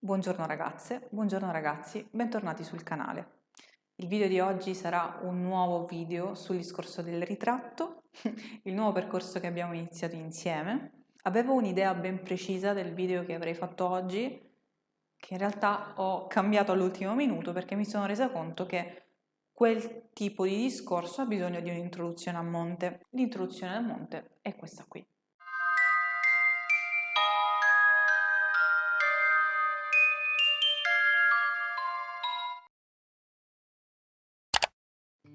Buongiorno ragazze, buongiorno ragazzi, bentornati sul canale. Il video di oggi sarà un nuovo video sul discorso del ritratto, il nuovo percorso che abbiamo iniziato insieme. Avevo un'idea ben precisa del video che avrei fatto oggi, che in realtà ho cambiato all'ultimo minuto perché mi sono resa conto che quel tipo di discorso ha bisogno di un'introduzione a monte. L'introduzione a monte è questa qui.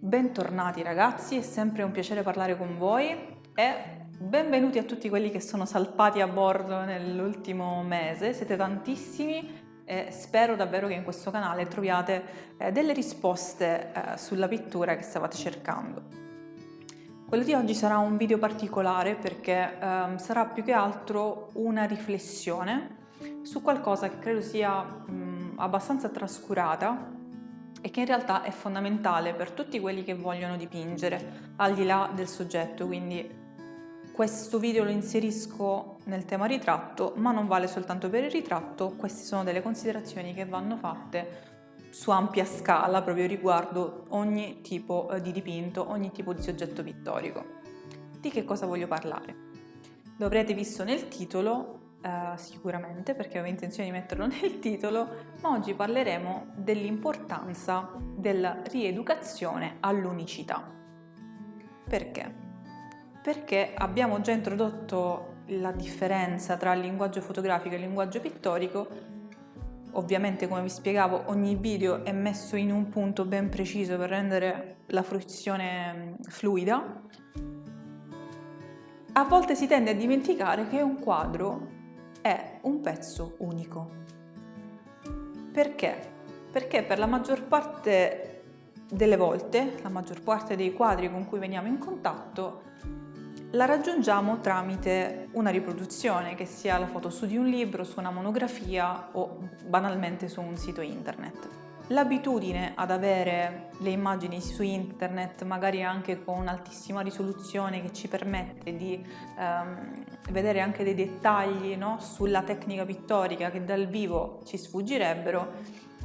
Bentornati ragazzi, è sempre un piacere parlare con voi e benvenuti a tutti quelli che sono salpati a bordo nell'ultimo mese, siete tantissimi e spero davvero che in questo canale troviate delle risposte sulla pittura che stavate cercando. Quello di oggi sarà un video particolare perché sarà più che altro una riflessione su qualcosa che credo sia abbastanza trascurata e che in realtà è fondamentale per tutti quelli che vogliono dipingere, al di là del soggetto, quindi questo video lo inserisco nel tema ritratto, ma non vale soltanto per il ritratto, queste sono delle considerazioni che vanno fatte su ampia scala proprio riguardo ogni tipo di dipinto, ogni tipo di soggetto pittorico. Di che cosa voglio parlare? Lo avrete visto nel titolo, sicuramente perché avevo intenzione di metterlo nel titolo, ma oggi parleremo dell'importanza della rieducazione all'unicità. Perché? Perché abbiamo già introdotto la differenza tra il linguaggio fotografico e il linguaggio pittorico. Ovviamente, come vi spiegavo, ogni video è messo in un punto ben preciso per rendere la fruizione fluida. A volte si tende a dimenticare che un quadro è un pezzo unico. Perché? Perché per la maggior parte delle volte, la maggior parte dei quadri con cui veniamo in contatto, la raggiungiamo tramite una riproduzione, che sia la foto su di un libro, su una monografia o banalmente su un sito internet. L'abitudine ad avere le immagini su internet, magari anche con altissima risoluzione che ci permette di vedere anche dei dettagli, no, sulla tecnica pittorica che dal vivo ci sfuggirebbero,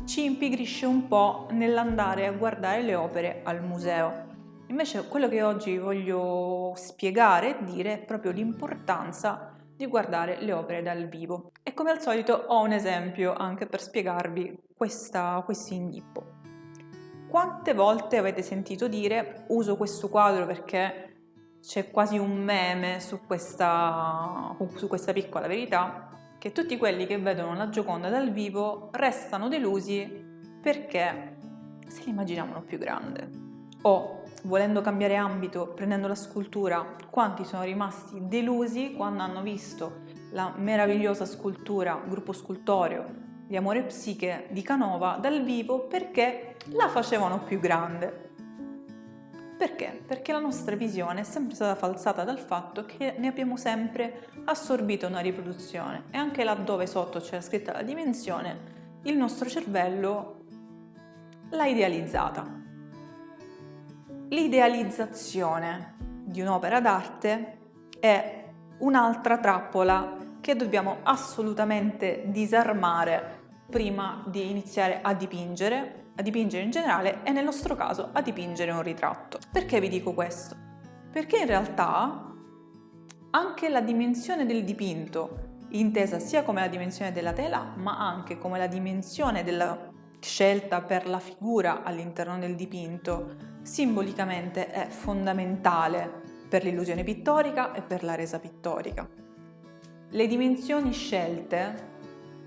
ci impigrisce un po' nell'andare a guardare le opere al museo. Invece quello che oggi voglio spiegare e dire è proprio l'importanza di guardare le opere dal vivo. E come al solito ho un esempio anche per spiegarvi questo inghippo. Quante volte avete sentito dire uso questo quadro perché c'è quasi un meme su questa piccola verità, che tutti quelli che vedono la Gioconda dal vivo restano delusi perché se l'immaginavano più grande. O, volendo cambiare ambito, prendendo la scultura, quanti sono rimasti delusi quando hanno visto la meravigliosa scultura, gruppo scultoreo di Amore e Psiche di Canova dal vivo perché la facevano più grande. Perché? Perché la nostra visione è sempre stata falsata dal fatto che ne abbiamo sempre assorbito una riproduzione e anche laddove sotto c'era scritta la dimensione, il nostro cervello l'ha idealizzata. L'idealizzazione di un'opera d'arte è un'altra trappola che dobbiamo assolutamente disarmare prima di iniziare a dipingere in generale e nel nostro caso a dipingere un ritratto. Perché vi dico questo? Perché in realtà anche la dimensione del dipinto, intesa sia come la dimensione della tela, ma anche come la dimensione della scelta per la figura all'interno del dipinto, simbolicamente è fondamentale per l'illusione pittorica e per la resa pittorica. Le dimensioni scelte,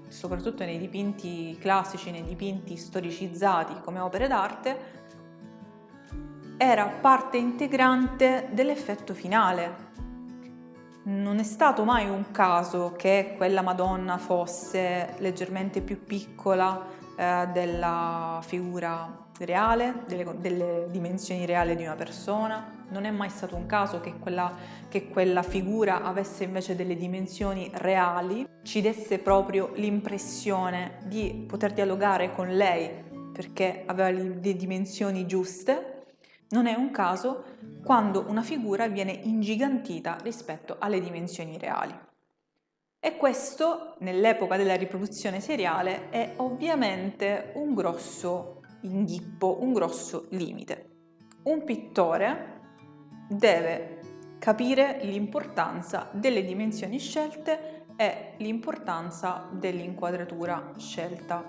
soprattutto nei dipinti classici, nei dipinti storicizzati come opere d'arte, era parte integrante dell'effetto finale. Non è stato mai un caso che quella Madonna fosse leggermente più piccola della figura reale, delle dimensioni reali di una persona. Non è mai stato un caso che quella figura avesse invece delle dimensioni reali, ci desse proprio l'impressione di poter dialogare con lei perché aveva le dimensioni giuste. Non è un caso quando una figura viene ingigantita rispetto alle dimensioni reali. E questo, nell'epoca della riproduzione seriale, è ovviamente un grosso inghippo, un grosso limite. Un pittore deve capire l'importanza delle dimensioni scelte e l'importanza dell'inquadratura scelta.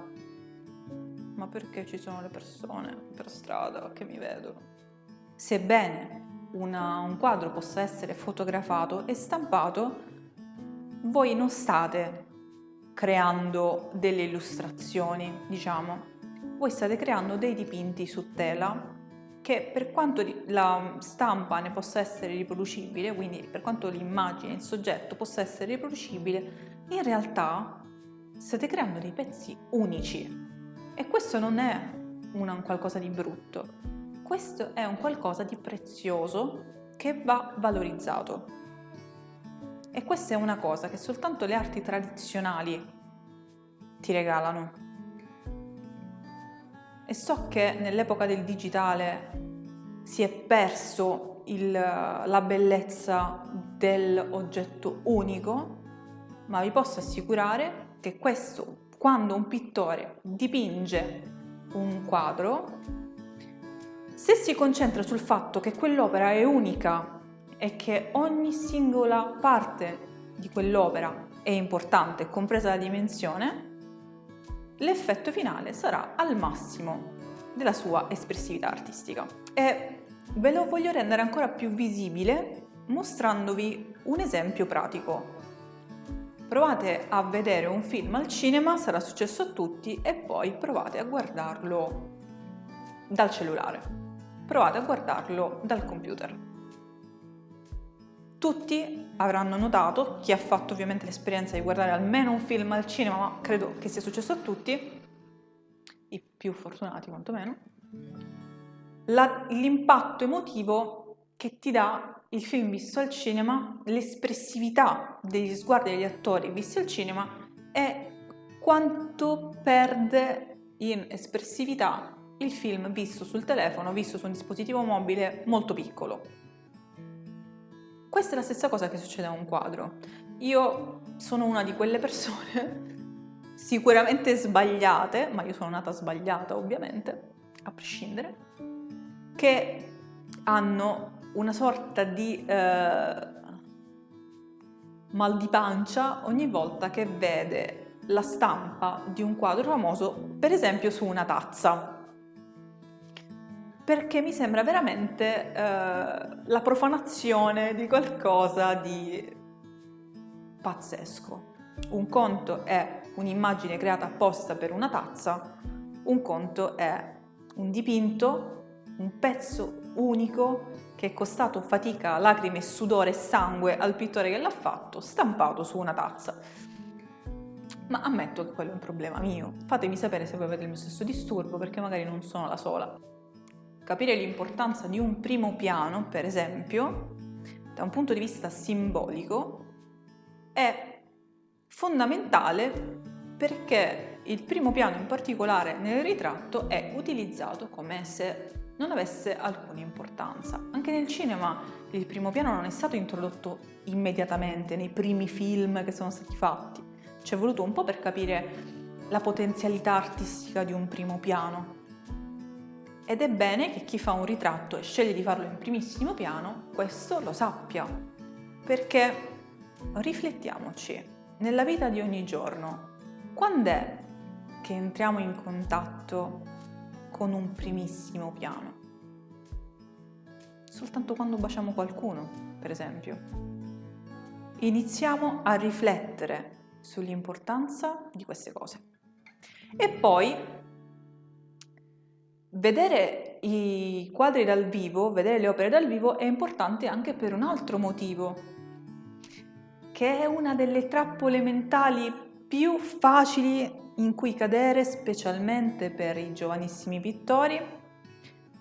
Ma perché ci sono le persone per strada che mi vedono? Sebbene un quadro possa essere fotografato e stampato, voi non state creando delle illustrazioni, diciamo, voi state creando dei dipinti su tela che, per quanto la stampa ne possa essere riproducibile, quindi per quanto l'immagine, il soggetto possa essere riproducibile, in realtà state creando dei pezzi unici. E questo non è un qualcosa di brutto, questo è un qualcosa di prezioso che va valorizzato. E questa è una cosa che soltanto le arti tradizionali ti regalano. E so che nell'epoca del digitale si è perso la bellezza dell'oggetto unico, ma vi posso assicurare che questo, quando un pittore dipinge un quadro, se si concentra sul fatto che quell'opera è unica e che ogni singola parte di quell'opera è importante, compresa la dimensione, l'effetto finale sarà al massimo della sua espressività artistica. E ve lo voglio rendere ancora più visibile mostrandovi un esempio pratico. Provate a vedere un film al cinema, sarà successo a tutti, e poi provate a guardarlo dal cellulare, provate a guardarlo dal computer. Tutti avranno notato, chi ha fatto ovviamente l'esperienza di guardare almeno un film al cinema, ma credo che sia successo a tutti, i più fortunati quantomeno, l'impatto emotivo che ti dà il film visto al cinema, l'espressività degli sguardi degli attori visti al cinema e quanto perde in espressività il film visto sul telefono, visto su un dispositivo mobile molto piccolo. Questa è la stessa cosa che succede a un quadro. Io sono una di quelle persone sicuramente sbagliate, ma io sono nata sbagliata ovviamente, a prescindere, che hanno una sorta di mal di pancia ogni volta che vede la stampa di un quadro famoso, per esempio su una tazza. Perché mi sembra veramente la profanazione di qualcosa di pazzesco. Un conto è un'immagine creata apposta per una tazza, un conto è un dipinto, un pezzo unico che è costato fatica, lacrime, sudore e sangue al pittore che l'ha fatto, stampato su una tazza. Ma ammetto che quello è un problema mio. Fatemi sapere se voi avete il mio stesso disturbo, perché magari non sono la sola. Capire l'importanza di un primo piano, per esempio, da un punto di vista simbolico, è fondamentale perché il primo piano in particolare nel ritratto è utilizzato come se non avesse alcuna importanza. Anche nel cinema il primo piano non è stato introdotto immediatamente nei primi film che sono stati fatti. Ci è voluto un po' per capire la potenzialità artistica di un primo piano. Ed è bene che chi fa un ritratto e sceglie di farlo in primissimo piano, questo lo sappia. Perché, riflettiamoci, nella vita di ogni giorno, quando è che entriamo in contatto con un primissimo piano? Soltanto quando baciamo qualcuno, per esempio. Iniziamo a riflettere sull'importanza di queste cose. E poi vedere i quadri dal vivo, vedere le opere dal vivo è importante anche per un altro motivo, che è una delle trappole mentali più facili in cui cadere, specialmente per i giovanissimi pittori,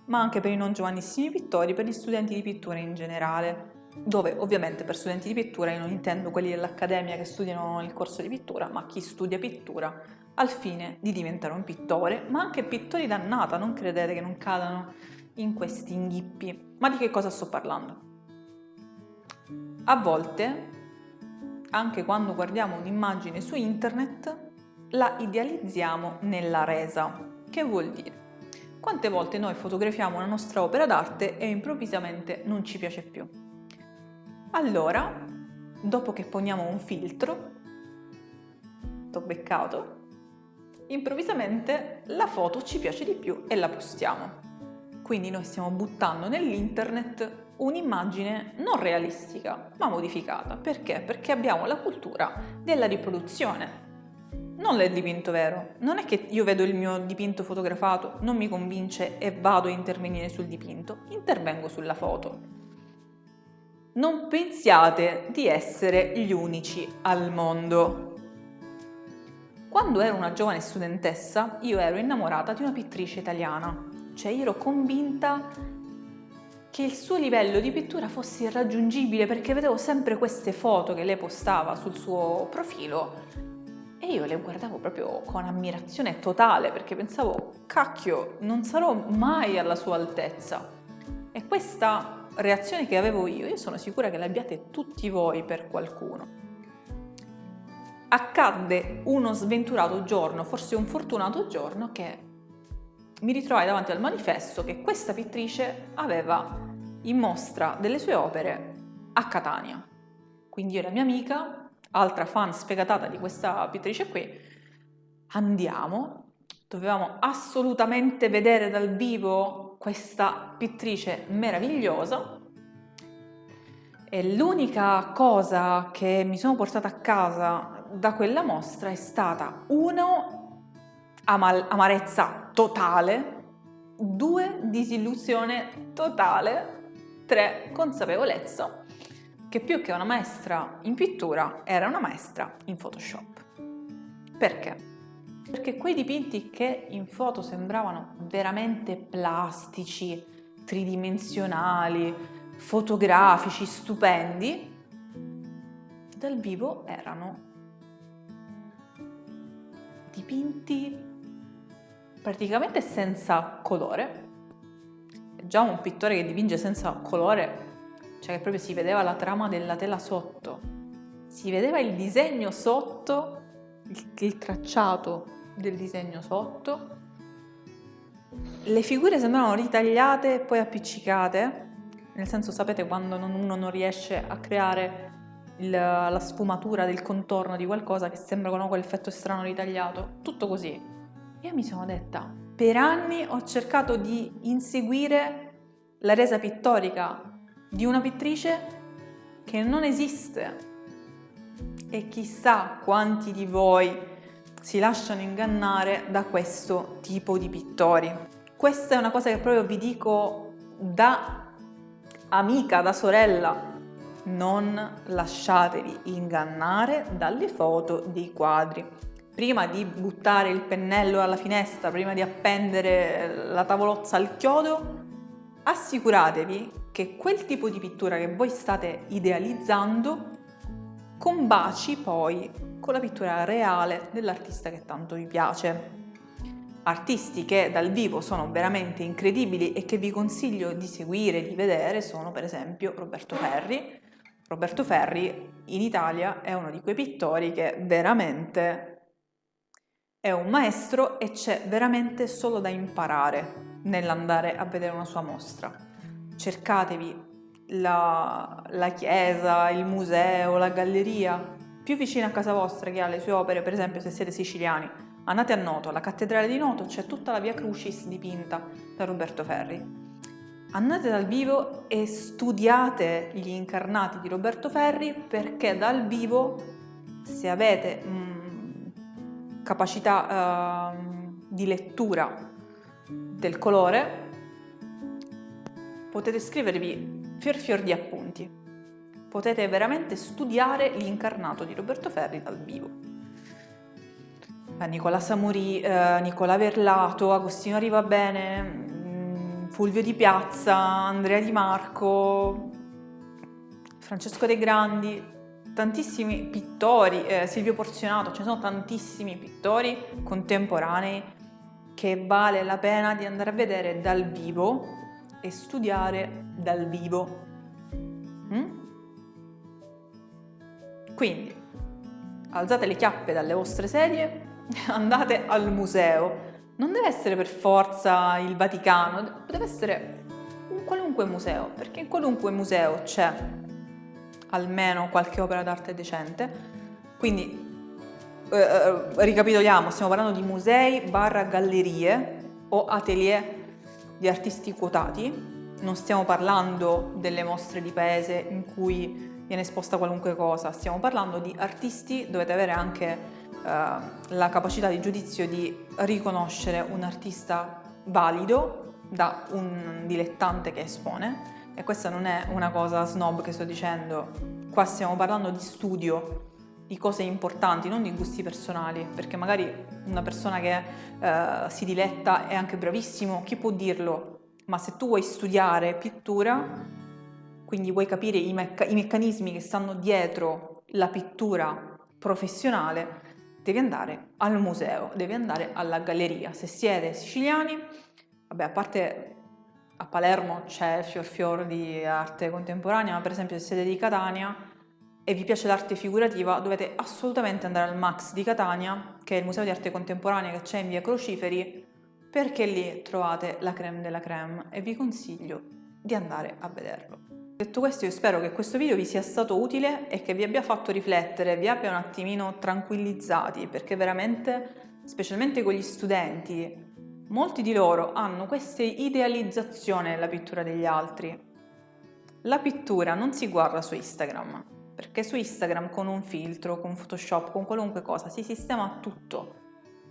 ma anche per i non giovanissimi pittori, per gli studenti di pittura in generale, dove ovviamente per studenti di pittura io non intendo quelli dell'accademia che studiano il corso di pittura, ma chi studia pittura al fine di diventare un pittore, ma anche pittori d'annata, non credete che non cadano in questi inghippi. Ma di che cosa sto parlando? A volte anche quando guardiamo un'immagine su internet, la idealizziamo nella resa. Che vuol dire? Quante volte noi fotografiamo una nostra opera d'arte e improvvisamente non ci piace più? Allora, dopo che poniamo un filtro, t'ho beccato, improvvisamente la foto ci piace di più e la postiamo. Quindi noi stiamo buttando nell'internet un'immagine non realistica, ma modificata. Perché? Perché abbiamo la cultura della riproduzione, non del dipinto vero. Non è che io vedo il mio dipinto fotografato, non mi convince e vado a intervenire sul dipinto, intervengo sulla foto. Non pensiate di essere gli unici al mondo. Quando ero una giovane studentessa, io ero innamorata di una pittrice italiana, cioè io ero convinta che il suo livello di pittura fosse irraggiungibile perché vedevo sempre queste foto che lei postava sul suo profilo e io le guardavo proprio con ammirazione totale perché pensavo, cacchio, non sarò mai alla sua altezza. E questa reazione che avevo io sono sicura che l'abbiate tutti voi per qualcuno. Accadde uno sventurato giorno, forse un fortunato giorno, che mi ritrovai davanti al manifesto che questa pittrice aveva in mostra delle sue opere a Catania. Quindi io e la mia amica, altra fan sfegatata di questa pittrice qui, andiamo, dovevamo assolutamente vedere dal vivo questa pittrice meravigliosa e l'unica cosa che mi sono portata a casa da quella mostra è stata amarezza totale, 2 disillusione totale, 3 consapevolezza che più che una maestra in pittura era una maestra in Photoshop. Perché? Perché quei dipinti che in foto sembravano veramente plastici, tridimensionali, fotografici, stupendi, dal vivo erano dipinti praticamente senza colore. Già un pittore che dipinge senza colore, cioè che proprio si vedeva la trama della tela sotto, si vedeva il disegno sotto, il tracciato del disegno sotto, le figure sembravano ritagliate e poi appiccicate, nel senso, sapete quando uno non riesce a creare la sfumatura del contorno di qualcosa che sembra con quell'effetto strano ritagliato, tutto così. Io mi sono detta, per anni ho cercato di inseguire la resa pittorica di una pittrice che non esiste e chissà quanti di voi si lasciano ingannare da questo tipo di pittori. Questa è una cosa che proprio vi dico da amica, da sorella. Non lasciatevi ingannare dalle foto dei quadri. Prima di buttare il pennello alla finestra, prima di appendere la tavolozza al chiodo, assicuratevi che quel tipo di pittura che voi state idealizzando combaci poi con la pittura reale dell'artista che tanto vi piace. Artisti che dal vivo sono veramente incredibili e che vi consiglio di seguire, di vedere, sono per esempio Roberto Ferri. Roberto Ferri in Italia è uno di quei pittori che veramente è un maestro e c'è veramente solo da imparare nell'andare a vedere una sua mostra. Cercatevi la chiesa, il museo, la galleria più vicina a casa vostra che ha le sue opere, per esempio se siete siciliani. Andate a Noto, alla cattedrale di Noto c'è tutta la Via Crucis dipinta da Roberto Ferri. Andate dal vivo e studiate gli incarnati di Roberto Ferri perché dal vivo, se avete capacità di lettura del colore, potete scrivervi fior di appunti. Potete veramente studiare l'incarnato di Roberto Ferri dal vivo. Nicola Samuri, Nicola Verlato, Agostino Arrivabene, Fulvio Di Piazza, Andrea Di Marco, Francesco De Grandi, tantissimi pittori, Silvio Porzionato, ce ne sono tantissimi pittori contemporanei che vale la pena di andare a vedere dal vivo e studiare dal vivo. Quindi alzate le chiappe dalle vostre sedie e andate al museo. Non deve essere per forza il Vaticano, deve essere un qualunque museo, perché in qualunque museo c'è almeno qualche opera d'arte decente. Quindi ricapitoliamo, stiamo parlando di musei / gallerie o atelier di artisti quotati. Non stiamo parlando delle mostre di paese in cui viene esposta qualunque cosa, stiamo parlando di artisti. Dovete avere anche la capacità di giudizio di riconoscere un artista valido da un dilettante che espone, e questa non è una cosa snob che sto dicendo, qua stiamo parlando di studio, di cose importanti, non di gusti personali, perché magari una persona che si diletta è anche bravissimo, chi può dirlo? Ma se tu vuoi studiare pittura, quindi vuoi capire i meccanismi che stanno dietro la pittura professionale, devi andare al museo, devi andare alla galleria. Se siete siciliani, vabbè, a parte a Palermo c'è il fior di arte contemporanea, ma per esempio se siete di Catania e vi piace l'arte figurativa, dovete assolutamente andare al MAX di Catania, che è il museo di arte contemporanea che c'è in via Crociferi, perché lì trovate la crème della crème e vi consiglio di andare a vederlo. Detto questo, io spero che questo video vi sia stato utile e che vi abbia fatto riflettere, vi abbia un attimino tranquillizzati, perché veramente, specialmente con gli studenti, molti di loro hanno questa idealizzazione della pittura degli altri. La pittura non si guarda su Instagram, perché su Instagram con un filtro, con Photoshop, con qualunque cosa si sistema tutto.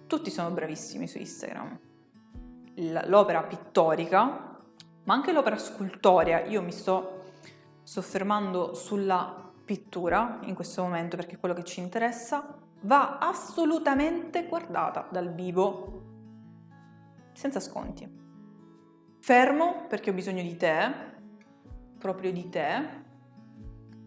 Tutti sono bravissimi su Instagram. L'opera pittorica, ma anche l'opera scultorea, io mi sto soffermando sulla pittura in questo momento perché è quello che ci interessa, va assolutamente guardata dal vivo, senza sconti. Fermo perché ho bisogno di te, proprio di te.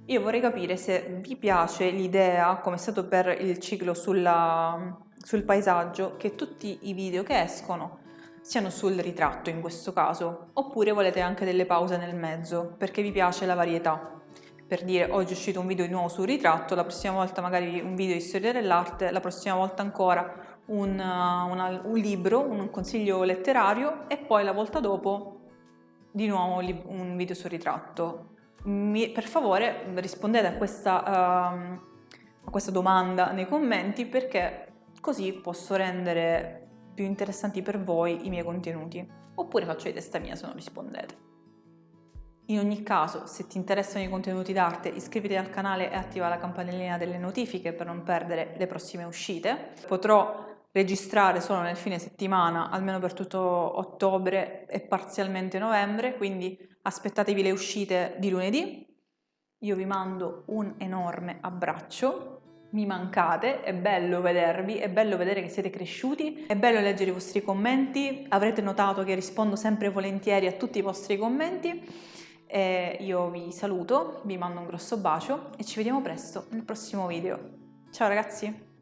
Io vorrei capire se vi piace l'idea, come è stato per il ciclo sul paesaggio, che tutti i video che escono siano sul ritratto in questo caso, oppure volete anche delle pause nel mezzo perché vi piace la varietà. Per dire, oggi è uscito un video di nuovo sul ritratto, la prossima volta magari un video di storia dell'arte, la prossima volta ancora un libro, un consiglio letterario, e poi la volta dopo di nuovo un video sul ritratto. Per favore rispondete a questa domanda nei commenti, perché così posso rendere più interessanti per voi i miei contenuti, oppure faccio di testa mia se non rispondete. In ogni caso, se ti interessano i contenuti d'arte, iscriviti al canale e attiva la campanellina delle notifiche per non perdere le prossime uscite. Potrò registrare solo nel fine settimana, almeno per tutto ottobre e parzialmente novembre, quindi aspettatevi le uscite di lunedì. Io vi mando un enorme abbraccio. Mi mancate, è bello vedervi, è bello vedere che siete cresciuti, è bello leggere i vostri commenti, avrete notato che rispondo sempre volentieri a tutti i vostri commenti. E io vi saluto, vi mando un grosso bacio e ci vediamo presto nel prossimo video. Ciao ragazzi!